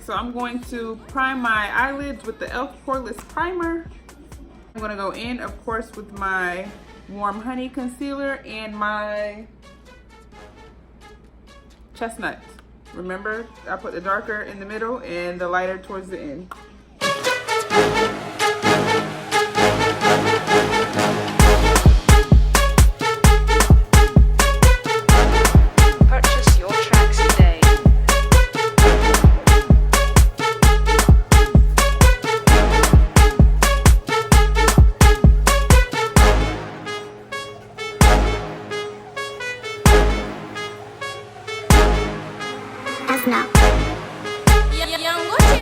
So I'm going to prime my eyelids with the e.l.f. Poreless Primer. I'm going to go in, of course, with my Warm Honey Concealer and my Chestnut. Remember, I put the darker in the middle and the lighter towards the end.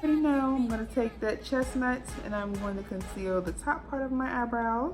Now I'm going to take that chestnut and I'm going to conceal the top part of my eyebrow.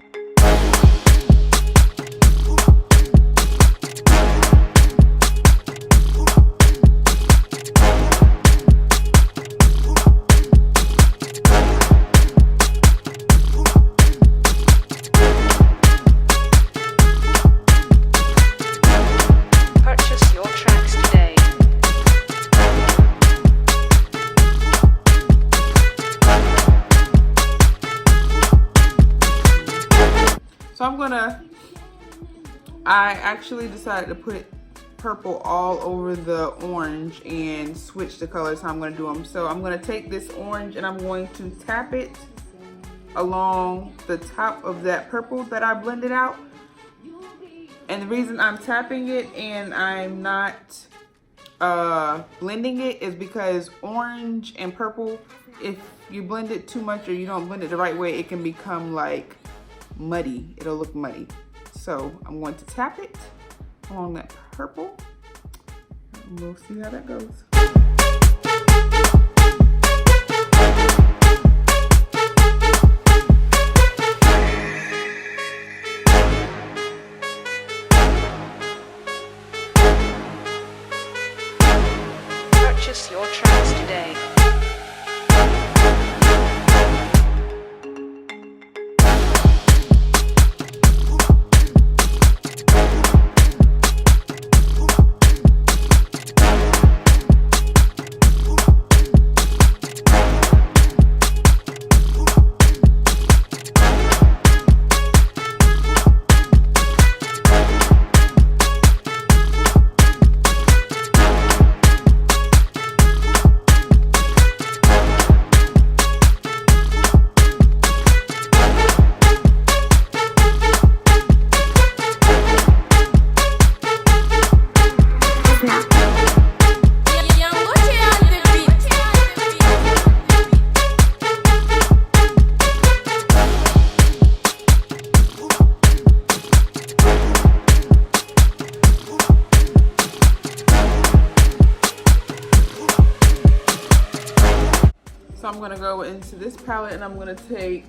So I actually decided to put purple all over the orange and switch the colors how I'm gonna do them. So I'm gonna take this orange and I'm going to tap it along the top of that purple that I blended out. And the reason I'm tapping it and I'm not blending it is because orange and purple, if you blend it too much or you don't blend it the right way, it can become like muddy. It'll look muddy. So I'm going to tap it along that purple and we'll see how that goes. Purchase your tracks today. So I'm gonna go into this palette and I'm gonna take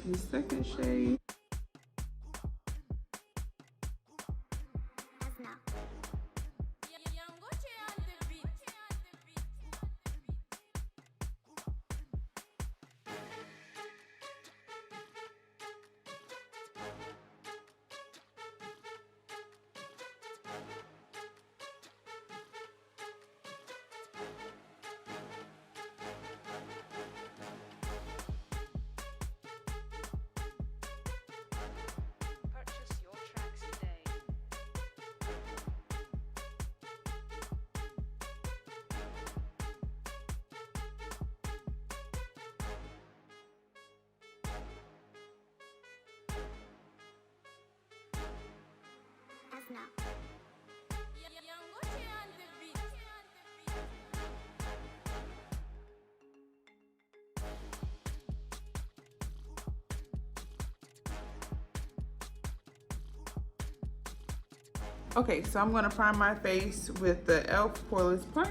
the second shade. Okay, so I'm gonna prime my face with the e.l.f. Poreless Primer.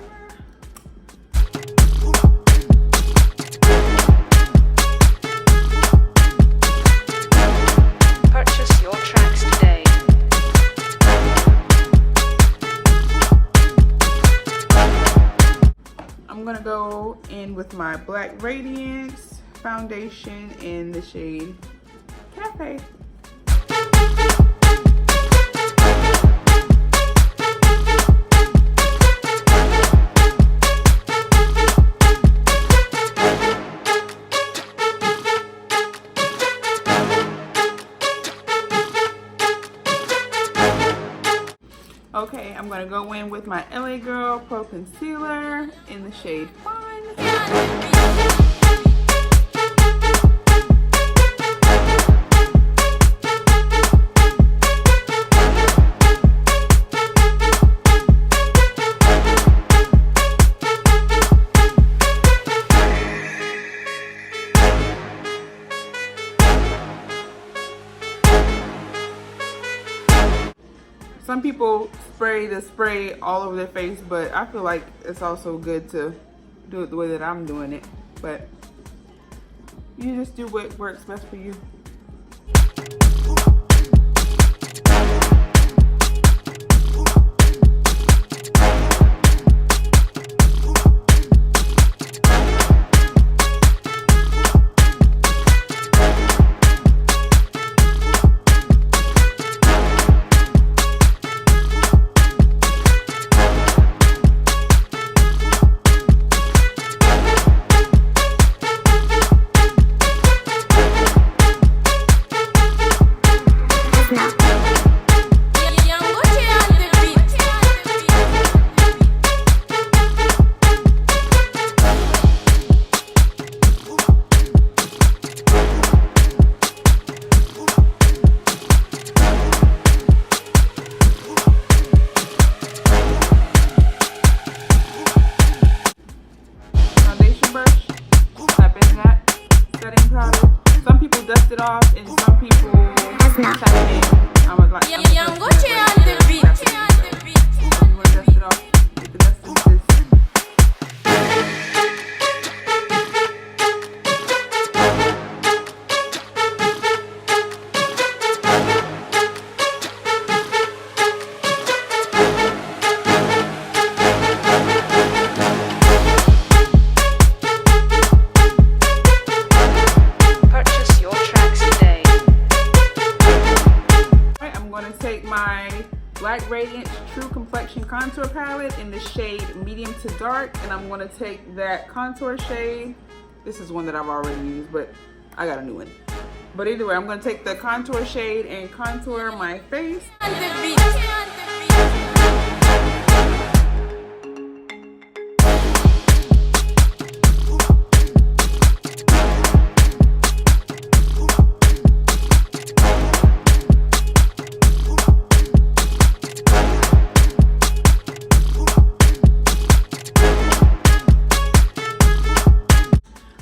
I'm gonna go in with my black Radiance foundation in the shade Cafe. Okay, I'm gonna go in with my L.A Girl Pro Concealer in the shade Fawn. Some people spray the spray all over their face, but I feel like it's also good to do it the way that I'm doing it. But you just do what works best for you. Some people dust it off, and some people tap it in. I'm like, you want to dust it off, get the dust in this. Black Radiance True Complexion Contour Palette in the shade Medium to Dark, and I'm going to take that contour shade. This is one that I've already used, but I got a new one. But either way, I'm going to take the contour shade and contour my face.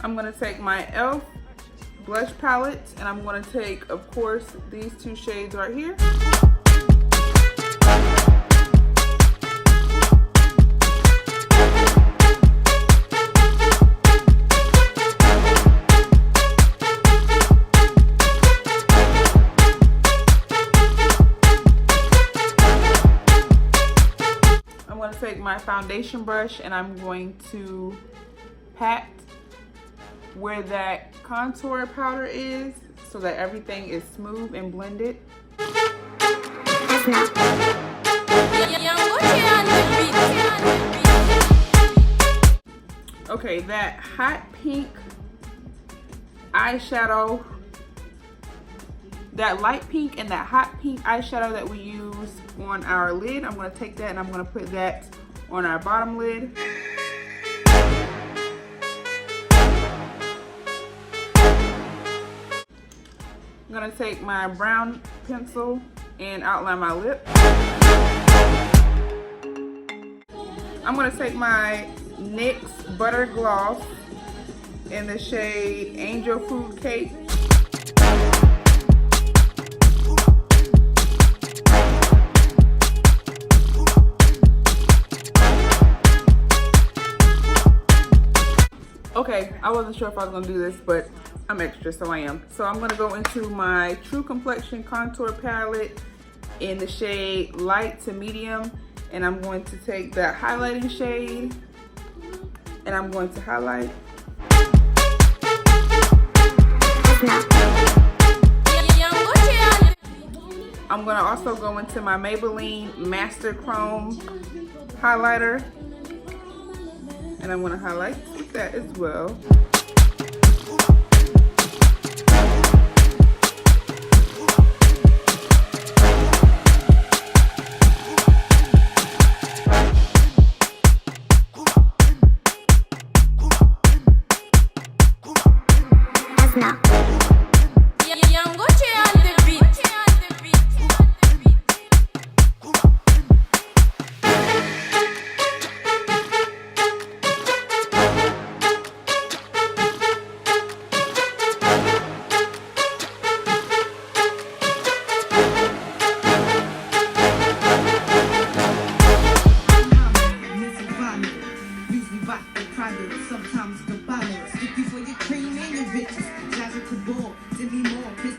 I'm going to take my e.l.f. blush palette, and I'm going to take, of course, these two shades right here. I'm going to take my foundation brush, and I'm going to pat where that contour powder is so that everything is smooth and blended. Okay, that hot pink eyeshadow, that light pink and that hot pink eyeshadow that we use on our lid, I'm going to take that and I'm going to put that on our bottom lid. I'm going to take my brown pencil and outline my lip. I'm going to take my NYX Butter Gloss in the shade Angel Food Cake. Okay, I wasn't sure if I was going to do this, but I'm extra, so I am. So I'm going to go into my True Complexion Contour Palette in the shade Light to Medium, and I'm going to take that highlighting shade And I'm going to highlight. I'm going to also go into my Maybelline Master Chrome highlighter. And I'm going to highlight with that as well. Sometimes the balance. Sticky for your cream.